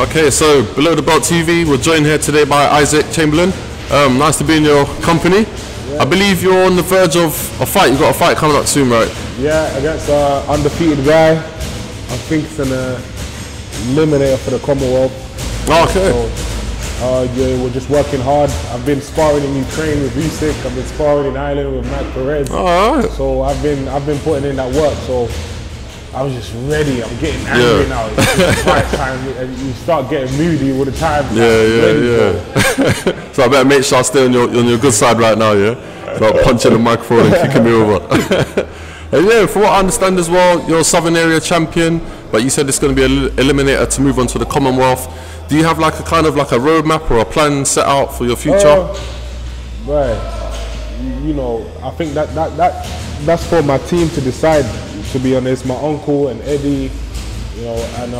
Okay, so Below the Belt TV, we're joined here today by Isaac Chamberlain. Nice to be in your company. Yeah. I believe you're on the verge of a fight. You've got a fight coming up soon, right? Yeah, against an undefeated guy. I think it's an eliminator for the Commonwealth. Oh, okay. So, yeah, we're just working hard. I've been sparring in Ukraine with Usyk. I've been sparring in Ireland with Mike Perez. All right. So I've been putting in that work. So I was just ready. I'm getting angry now. It's just fight time, and you start getting moody all the time. So I better make sure I stay on your good side right now, yeah? So I'm punching the microphone and kicking me over. And yeah, from what I understand as well, you're a Southern Area champion, but you said it's going to be an eliminator to move on to the Commonwealth. Do you have like a kind of like a roadmap or a plan set out for your future? Right. You know, I think that's for my team to decide. To be honest, my uncle and Eddie, you know, and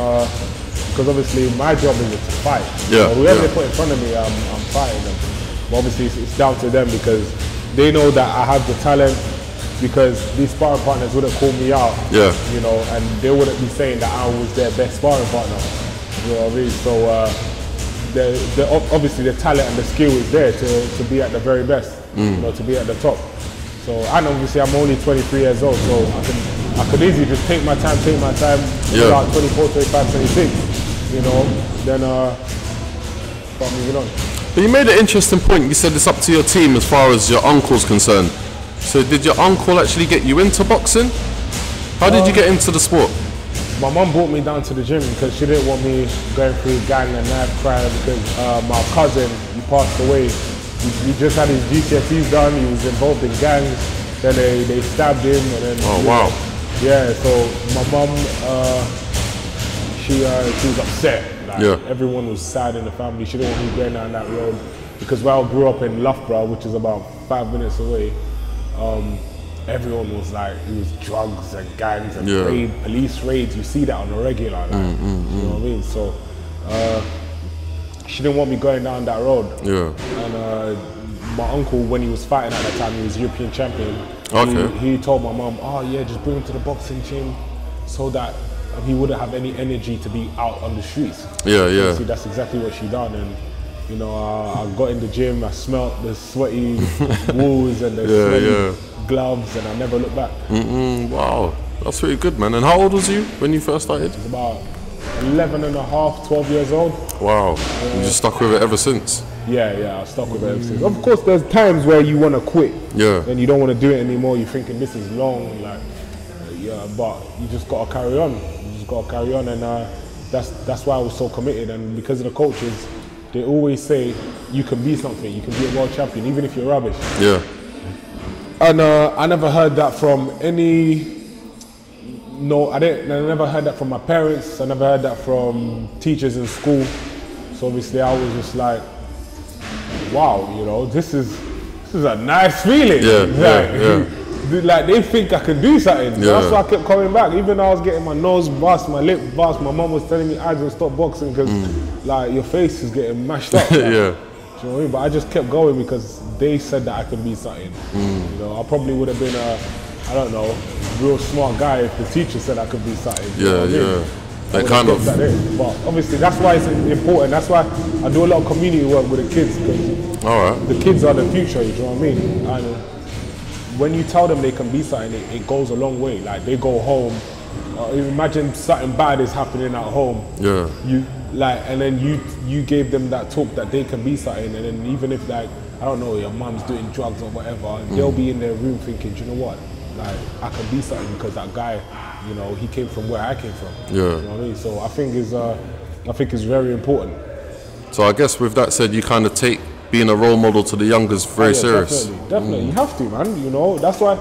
because obviously my job is to fight. Yeah. So whoever they put in front of me, I'm fighting them. But obviously it's down to them because they know that I have the talent. Because these sparring partners wouldn't call me out. Yeah. You know, and they wouldn't be saying that I was their best sparring partner. You know what I mean? So obviously the talent and the skill is there to be at the very best. You know, to be at the top. So, and obviously I'm only 23 years old, so I could easily just take my time, about 24, 25, 26, you know, then start moving on. But you made an interesting point. You said it's up to your team as far as your uncle's concerned. So did your uncle actually get you into boxing? How did you get into the sport? My mum brought me down to the gym because she didn't want me going through gang and knife crime because my cousin, he passed away. He just had his GCSEs done, he was involved in gangs, then they stabbed him and then... Oh, wow. Yeah, so my mum, she was upset. Like, everyone was sad in the family. She didn't want me going down that road because where I grew up in Loughborough, which is about 5 minutes away, everyone was like, it was drugs and gangs and police raids. You see that on a regular, like, you know what I mean? So she didn't want me going down that road. Yeah. And my uncle, when he was fighting at that time, he was European champion. Okay. He told my mum, oh yeah, just bring him to the boxing gym so that he wouldn't have any energy to be out on the streets. Yeah, yeah. See, that's exactly what she done. And you know, I got in the gym, I smelt the sweaty walls and the sweaty gloves, and I never looked back. Wow, that's really good, man. And how old was you when you first started? I was about 11 and a half, 12 years old. Wow, you just stuck with it ever since? Yeah, I stuck with it ever since. Of course, there's times where you want to quit. Yeah. And you don't want to do it anymore. You're thinking this is long, like, but you just got to carry on. You just got to carry on, and that's why I was so committed. And because of the coaches, they always say you can be something. You can be a world champion, even if you're rubbish. Yeah. And I never heard that from any. No, I never heard that from my parents. I never heard that from teachers in school. So obviously, I was just like, wow, you know, this is a nice feeling. Like they think I can do something. So that's why I kept coming back. Even though I was getting my nose bust, my lip bust, my mum was telling me I just stop boxing because like your face is getting mashed up. Like, do you know what I mean? But I just kept going because they said that I could be something. You know, I probably would have been a, I don't know, real smart guy if the teacher said I could be something. You know what I mean? That kind of. But obviously that's why it's important. That's why I do a lot of community work with the kids because the kids are the future. You know what I mean? And when you tell them they can be something, it goes a long way. Like they go home. Imagine something bad is happening at home. Yeah. And then you gave them that talk that they can be something, and then even if like I don't know, your mum's doing drugs or whatever, they'll be in their room thinking, do you know what? Like I can be something because that guy, you know, he came from where I came from. Yeah. You know what I mean? So I think it's very important. So I guess with that said, you kind of take being a role model to the youngers very serious. Definitely. You have to, man. You know, that's why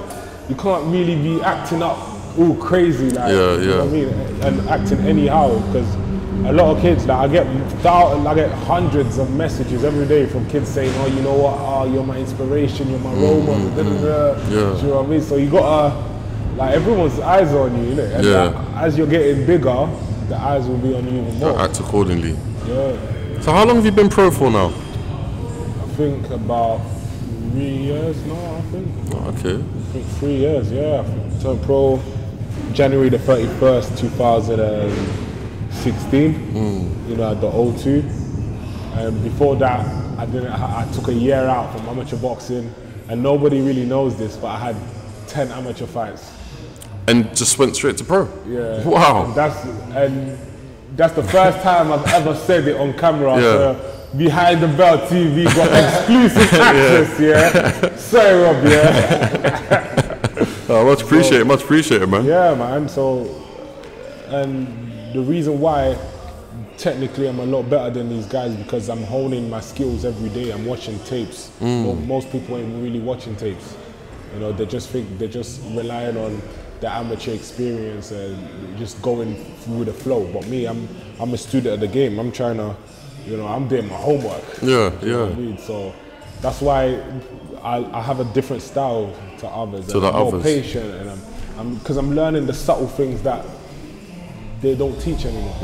you can't really be acting up all crazy, like you know what I mean, and acting anyhow. Because a lot of kids, like I get hundreds of messages every day from kids saying, "Oh, you know what? Oh, you're my inspiration. You're my role model." Do you know what I mean? So you gotta, like, everyone's eyes are on you, innit? And as you're getting bigger, the eyes will be on you even more. Act accordingly. Yeah. So how long have you been pro for now? I think about 3 years now, I think. Okay. I think 3 years, yeah. I turned pro January the 31st, 2006. 16, you know, at the O2. And before that, I took a year out from amateur boxing, and nobody really knows this, but I had 10 amateur fights. And just went straight to pro? Yeah. Wow. And that's the first time I've ever said it on camera. So Behind the Belt TV got exclusive access, yeah. Sorry, Rob, yeah. Oh, much appreciated, man. Yeah, man. So, and the reason why technically I'm a lot better than these guys because I'm honing my skills every day. I'm watching tapes. Most people ain't really watching tapes. You know, they just think they're just relying on the amateur experience and just going through the flow. But me, I'm a student of the game. I'm trying to, you know, I'm doing my homework. Yeah, you know what I mean? So that's why I have a different style to others. I'm more patient, and because I'm learning the subtle things that they don't teach anymore.